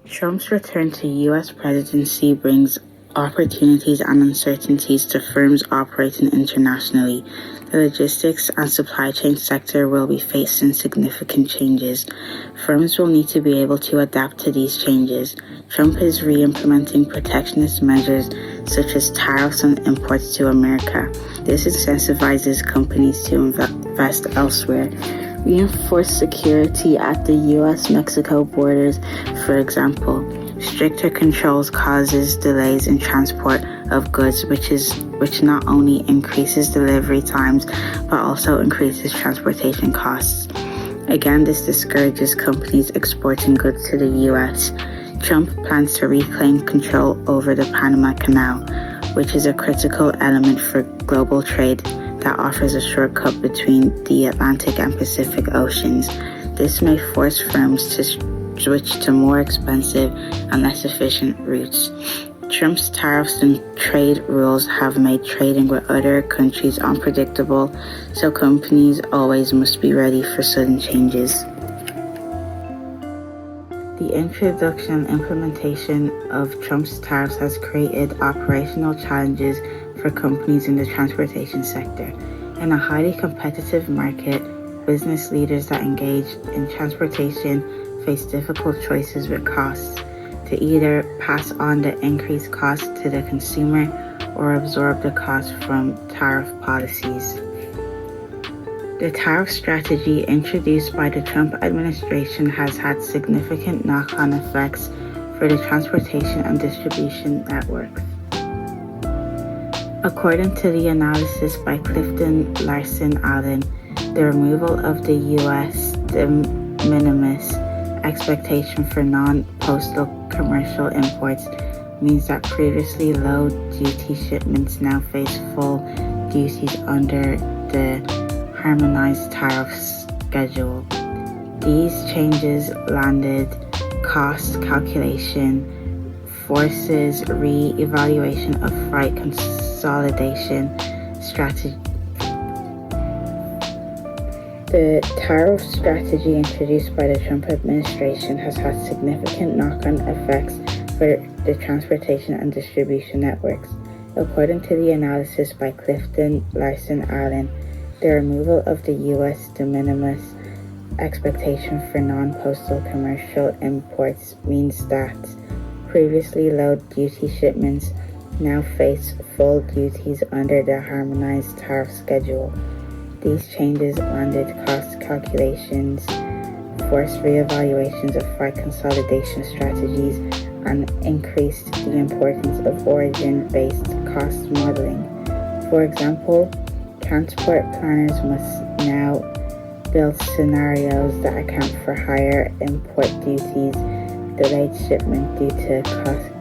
Trump's return to U.S. presidency brings opportunities and uncertainties to firms operating internationally. The logistics and supply chain sector will be facing significant changes. Firms will need to be able to adapt to these changes. Trump is re-implementing protectionist measures such as tariffs on imports to America. This incentivizes companies to invest elsewhere. Reinforced security at the U.S.-Mexico borders, for example. Stricter controls causes delays in transport of goods, which not only increases delivery times, but also increases transportation costs. Again, this discourages companies exporting goods to the U.S. Trump plans to reclaim control over the Panama Canal, which is a critical element for global trade that offers a shortcut between the Atlantic and Pacific Oceans. This may force firms to switch to more expensive and less efficient routes. Trump's tariffs and trade rules have made trading with other countries unpredictable, so companies always must be ready for sudden changes. The introduction and implementation of Trump's tariffs has created operational challenges for companies in the transportation sector. In a highly competitive market, business leaders that engage in transportation face difficult choices with costs to either pass on the increased cost to the consumer or absorb the cost from tariff policies. The tariff strategy introduced by the Trump administration has had significant knock-on effects for the transportation and distribution networks. According to the analysis by Clifton Larson Allen, the removal of the U.S. de minimis expectation for non-postal commercial imports means that previously low-duty shipments now face full duties under the harmonized tariff schedule. These changes landed cost calculation, forces re-evaluation of freight consolidation strategy. The tariff strategy introduced by the Trump administration has had significant knock-on effects for the transportation and distribution networks. According to the analysis by Clifton Larson Allen, the removal of the U.S. de minimis expectation for non-postal commercial imports means that previously low-duty shipments now face full duties under the harmonized tariff schedule. These changes landed cost calculations, forced reevaluations of freight consolidation strategies, and increased the importance of origin-based cost modeling. For example, transport planners must now build scenarios that account for higher import duties, delayed shipment due to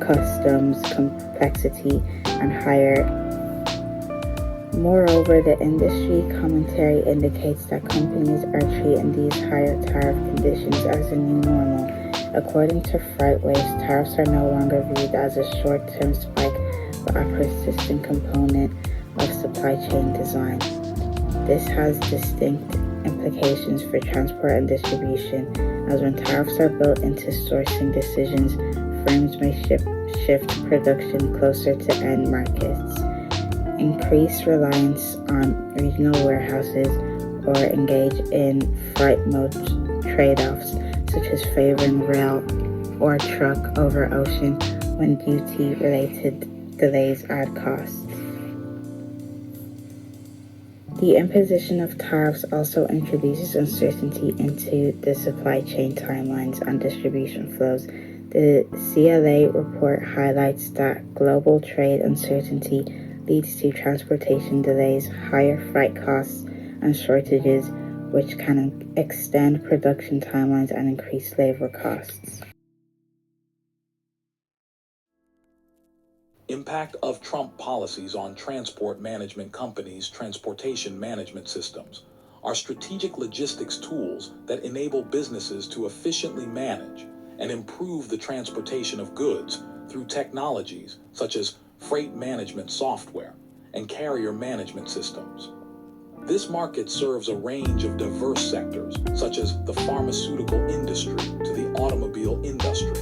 customs complexity, and higher. Moreover, the industry commentary indicates that companies are treating these higher tariff conditions as a new normal. According to FreightWaves, tariffs are no longer viewed as a short-term spike, but a persistent component of supply chain design. This has distinct implications for transport and distribution, as when tariffs are built into sourcing decisions, firms may shift production closer to end markets, increase reliance on regional warehouses, or engage in freight mode trade-offs, such as favoring rail or truck over ocean when duty-related delays add costs. The imposition of tariffs also introduces uncertainty into the supply chain timelines and distribution flows. The CLA report highlights that global trade uncertainty leads to transportation delays, higher freight costs, and shortages, which can extend production timelines and increase labor costs. Impact of Trump policies on transport management companies' transportation management systems are strategic logistics tools that enable businesses to efficiently manage and improve the transportation of goods through technologies such as freight management software and carrier management systems. This market serves a range of diverse sectors, such as the pharmaceutical industry to the automobile industry.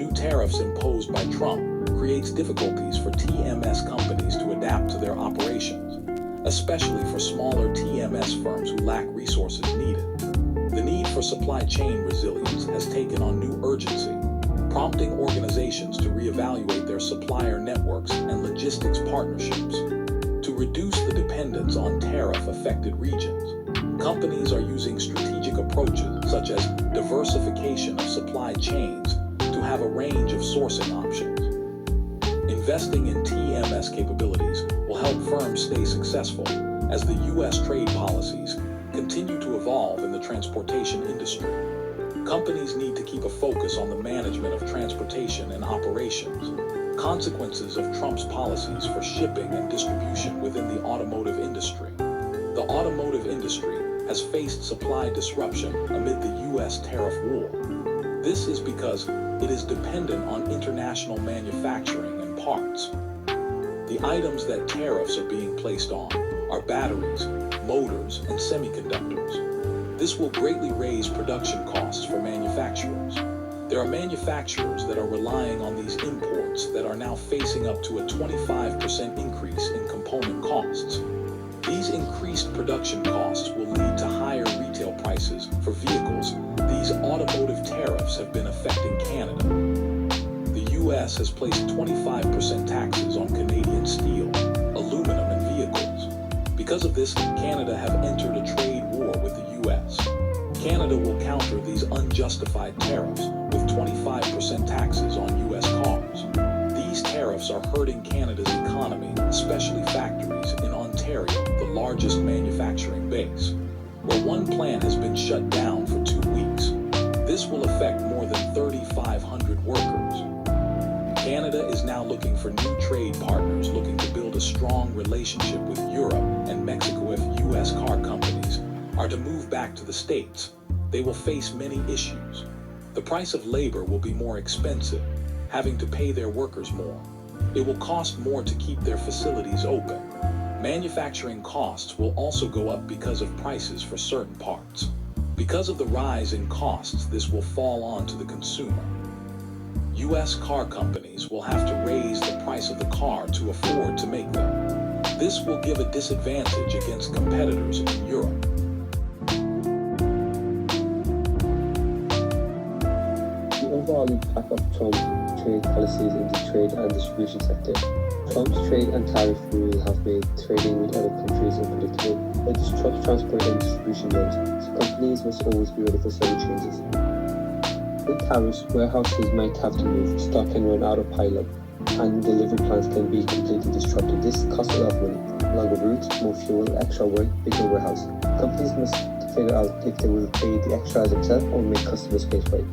new tariffs imposed by Trump creates difficulties for TMS companies to adapt to their operations, especially for smaller TMS firms who lack resources needed. The need for supply chain resilience has taken on new urgency, prompting organizations to reevaluate their supplier networks and logistics partnerships. To reduce the dependence on tariff-affected regions, companies are using strategic approaches such as diversification of supply chains to have a range of sourcing options. Investing in TMS capabilities will help firms stay successful as the U.S. trade policies continue to evolve in the transportation industry. Companies need to keep a focus on the management of transportation and operations, consequences of Trump's policies for shipping and distribution within the automotive industry. The automotive industry has faced supply disruption amid the U.S. tariff war. This is because it is dependent on international manufacturing and parts. The items that tariffs are being placed on are batteries, motors, and semiconductors. This will greatly raise production costs for manufacturers. There are manufacturers that are relying on these imports that are now facing up to a 25% increase in component costs. These increased production costs will lead to higher retail prices for vehicles. These automotive tariffs have been affecting Canada. The U.S. has placed 25% taxes on Canadian steel, aluminum, and vehicles. Because of this, Canada have entered a trade war with the U.S. Canada will counter these unjustified tariffs with 25% taxes on U.S. cars. These tariffs are hurting Canada's economy, especially factories in Ontario, the largest manufacturing base, where one plant has been shut down for 2 weeks. This will affect more than 3,500 workers. Canada is now looking for new trade partners looking to build a strong relationship with Europe and Mexico. If U.S. car companies are to move back to the States, they will face many issues. The price of labor will be more expensive, having to pay their workers more. It will cost more to keep their facilities open. Manufacturing costs will also go up because of prices for certain parts. Because of the rise in costs, this will fall on to the consumer. U.S. car companies will have to raise the price of the car to afford to make them. This will give a disadvantage against competitors in Europe. The overall impact of Trump's trade policies in the trade and distribution sector. Trump's trade and tariff rule have made trading with other countries unpredictable. It disrupts transport and distribution lanes, so companies must always be ready for sudden changes. With tariffs, warehouses might have to move, stock can run out of pile-up, and delivery plans can be completely disrupted. This costs a lot of money. Longer routes, more fuel, extra work, bigger warehouse. Companies must figure out if they will pay the extras themselves or make customers pay for it.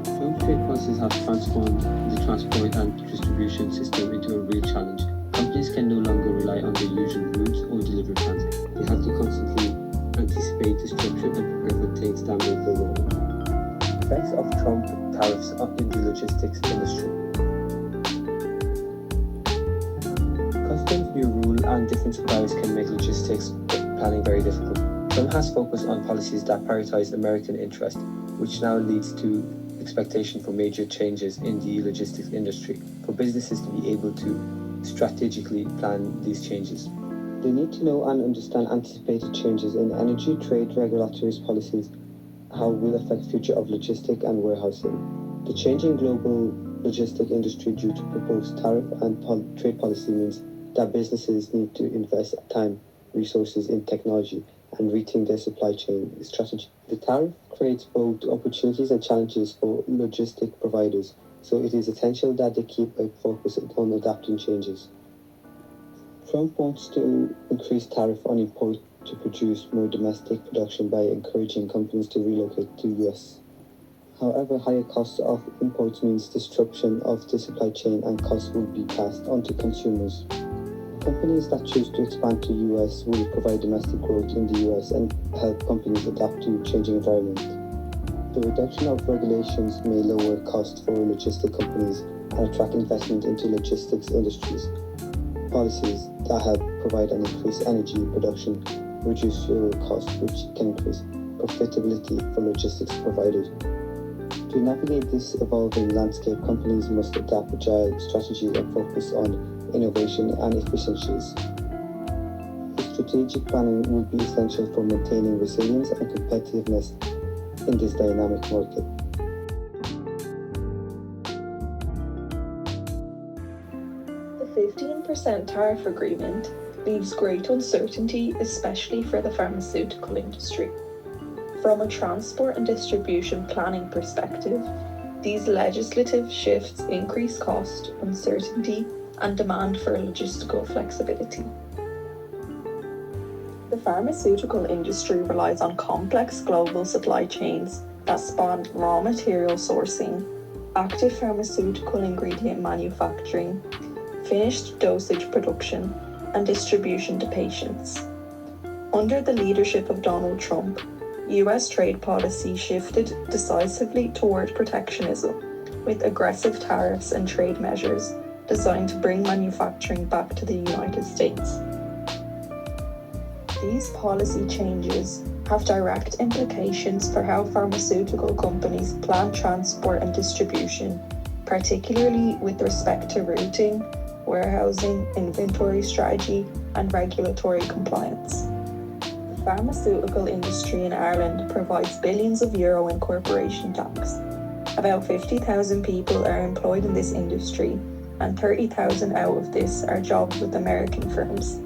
Trump's trade policies have transformed the transport and distribution system into a real challenge. Companies can no longer rely on the usual routes or delivery plans. They have to constantly anticipate disruption and prepare for things that may go wrong. Effects of Trump tariffs in the logistics industry. Customs Bureau rule and different suppliers can make logistics planning very difficult. Trump has focused on policies that prioritize American interest, which now leads to expectation for major changes in the logistics industry, for businesses to be able to strategically plan these changes. They need to know and understand anticipated changes in energy, trade, regulatory policies, how it will affect future of logistics and warehousing. The changing global logistic industry due to proposed tariff and trade policy means that businesses need to invest time, resources in technology, and rethink their supply chain strategy. The tariff creates both opportunities and challenges for logistic providers, so it is essential that they keep a focus on adapting changes. Trump wants to increase tariff on import to produce more domestic production by encouraging companies to relocate to US. However, higher costs of imports means disruption of the supply chain and costs will be passed on to consumers. Companies that choose to expand to US will provide domestic growth in the US and help companies adapt to changing environment. The reduction of regulations may lower costs for logistic companies and attract investment into logistics industries. Policies that help provide an increased energy production reduce fuel costs, which can increase profitability for logistics providers. To navigate this evolving landscape, companies must adapt agile strategies and focus on innovation and efficiencies. Strategic planning will be essential for maintaining resilience and competitiveness in this dynamic market. The 15% tariff agreement leaves great uncertainty, especially for the pharmaceutical industry. From a transport and distribution planning perspective, these legislative shifts increase cost, uncertainty, and demand for logistical flexibility. The pharmaceutical industry relies on complex global supply chains that span raw material sourcing, active pharmaceutical ingredient manufacturing, finished dosage production, and distribution to patients. Under the leadership of Donald Trump, US trade policy shifted decisively toward protectionism, with aggressive tariffs and trade measures designed to bring manufacturing back to the United States. These policy changes have direct implications for how pharmaceutical companies plan transport and distribution, particularly with respect to routing, warehousing, inventory strategy, and regulatory compliance. The pharmaceutical industry in Ireland provides billions of euro in corporation tax. About 50,000 people are employed in this industry, and 30,000 out of this are jobs with American firms.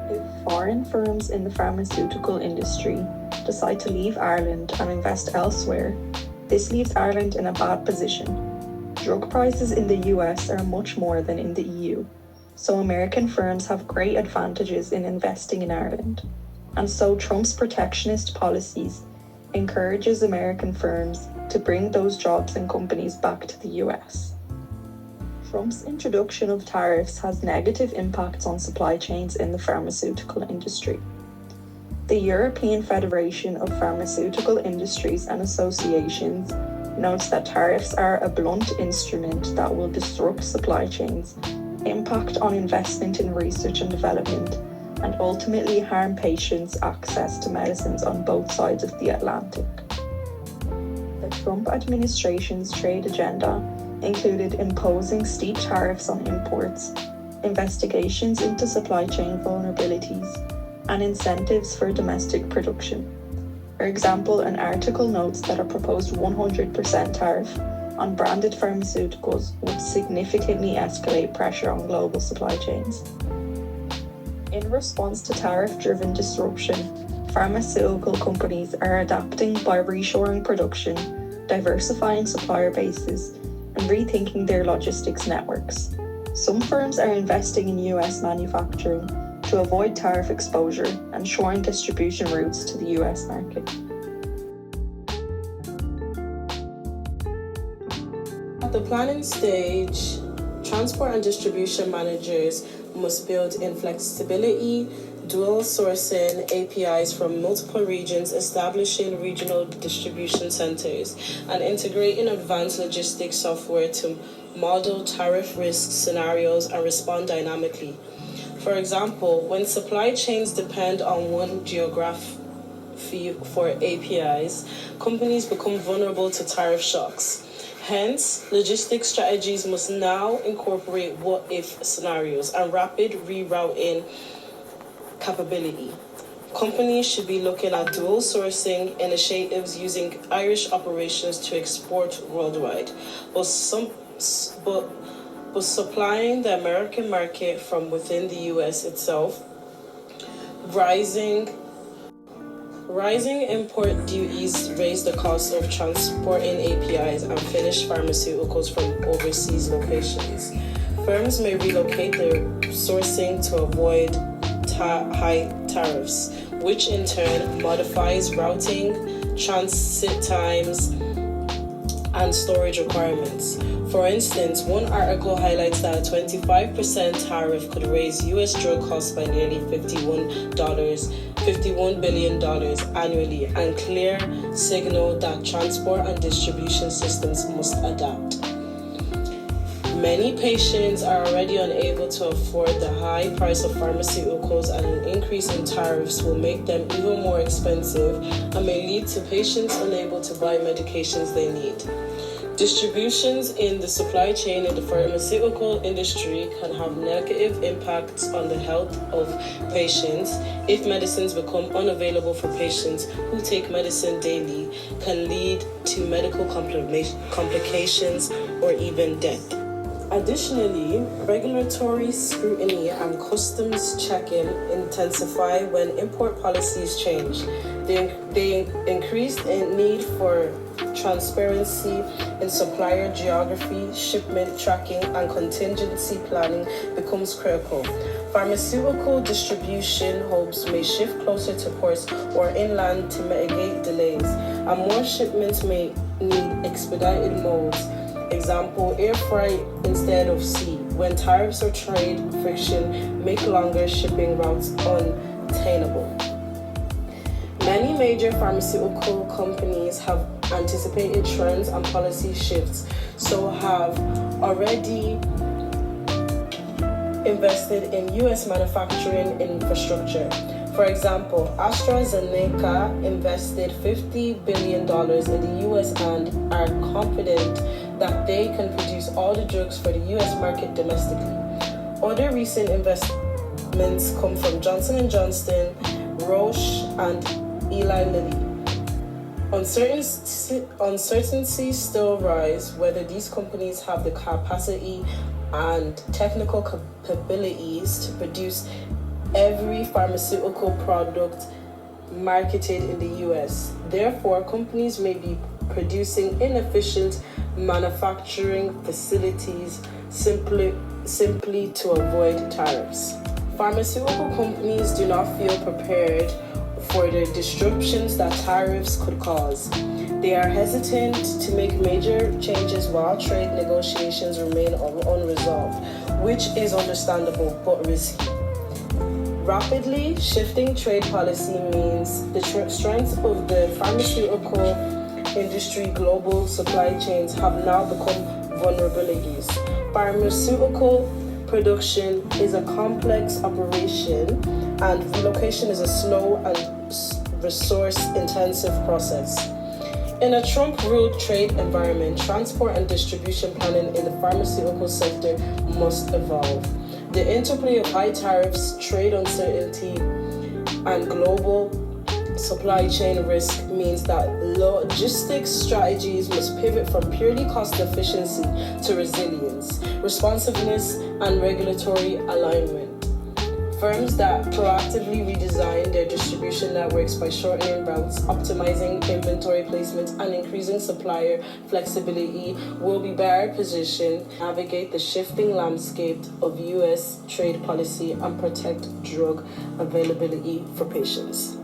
If foreign firms in the pharmaceutical industry decide to leave Ireland and invest elsewhere, this leaves Ireland in a bad position. Drug prices in the US are much more than in the EU, so American firms have great advantages in investing in Ireland. And so Trump's protectionist policies encourages American firms to bring those jobs and companies back to the US. Trump's introduction of tariffs has negative impacts on supply chains in the pharmaceutical industry. The European Federation of Pharmaceutical Industries and Associations notes that tariffs are a blunt instrument that will disrupt supply chains, impact on investment in research and development, and ultimately harm patients' access to medicines on both sides of the Atlantic. The Trump administration's trade agenda included imposing steep tariffs on imports, investigations into supply chain vulnerabilities, and incentives for domestic production. For example, an article notes that a proposed 100% tariff on branded pharmaceuticals would significantly escalate pressure on global supply chains. In response to tariff-driven disruption, pharmaceutical companies are adapting by reshoring production, diversifying supplier bases, and rethinking their logistics networks. Some firms are investing in US manufacturing to avoid tariff exposure and shoring distribution routes to the US market. At the planning stage, transport and distribution managers must build in flexibility, dual sourcing APIs from multiple regions, establishing regional distribution centers, and integrating advanced logistics software to model tariff risk scenarios and respond dynamically. For example, when supply chains depend on one geography for APIs, companies become vulnerable to tariff shocks. Hence, logistics strategies must now incorporate what-if scenarios and rapid rerouting capability. Companies should be looking at dual sourcing initiatives using Irish operations to export worldwide, but supplying the American market from within the US itself. Rising import duties raise the cost of transporting APIs and finished pharmaceuticals from overseas locations. Firms may relocate their sourcing to avoid high tariffs, which in turn modifies routing, transit times, and storage requirements. For instance, one article highlights that a 25% tariff could raise US drug costs by nearly $51 billion annually, and clear signal that transport and distribution systems must adapt. Many patients are already unable to afford the high price of pharmaceuticals, and an increase in tariffs will make them even more expensive and may lead to patients unable to buy medications they need. Distributions in the supply chain in the pharmaceutical industry can have negative impacts on the health of patients. If medicines become unavailable for patients who take medicine daily, can lead to medical complications or even death. Additionally, regulatory scrutiny and customs checking intensify when import policies change. They increase the need for transparency in supplier geography, shipment tracking, and contingency planning becomes critical. Pharmaceutical distribution hubs may shift closer to ports or inland to mitigate delays, and more shipments may need expedited modes. Example, air freight instead of sea, when tariffs or trade friction make longer shipping routes unattainable. Many major pharmaceutical companies have anticipated trends and policy shifts, so have already invested in U.S. manufacturing infrastructure. For example, AstraZeneca invested $50 billion in the U.S. and are confident that they can produce all the drugs for the U.S. market domestically. Other recent investments come from Johnson & Johnson, Roche, and Eli Lilly. Uncertainties still rise whether these companies have the capacity and technical capabilities to produce every pharmaceutical product marketed in the US. Therefore, companies may be producing inefficient manufacturing facilities simply to avoid tariffs. Pharmaceutical companies do not feel prepared for the disruptions that tariffs could cause. They are hesitant to make major changes while trade negotiations remain unresolved, which is understandable but risky. Rapidly shifting trade policy means the strength of the pharmaceutical industry global supply chains have now become vulnerabilities. Pharmaceutical production is a complex operation, and relocation is a slow and resource-intensive process. In a Trump-ruled trade environment, transport and distribution planning in the pharmaceutical sector must evolve. The interplay of high tariffs, trade uncertainty, and global supply chain risk means that logistics strategies must pivot from purely cost efficiency to resilience, responsiveness, and regulatory alignment. Firms that proactively redesign their distribution networks by shortening routes, optimizing inventory placement, and increasing supplier flexibility will be better positioned to navigate the shifting landscape of U.S. trade policy and protect drug availability for patients.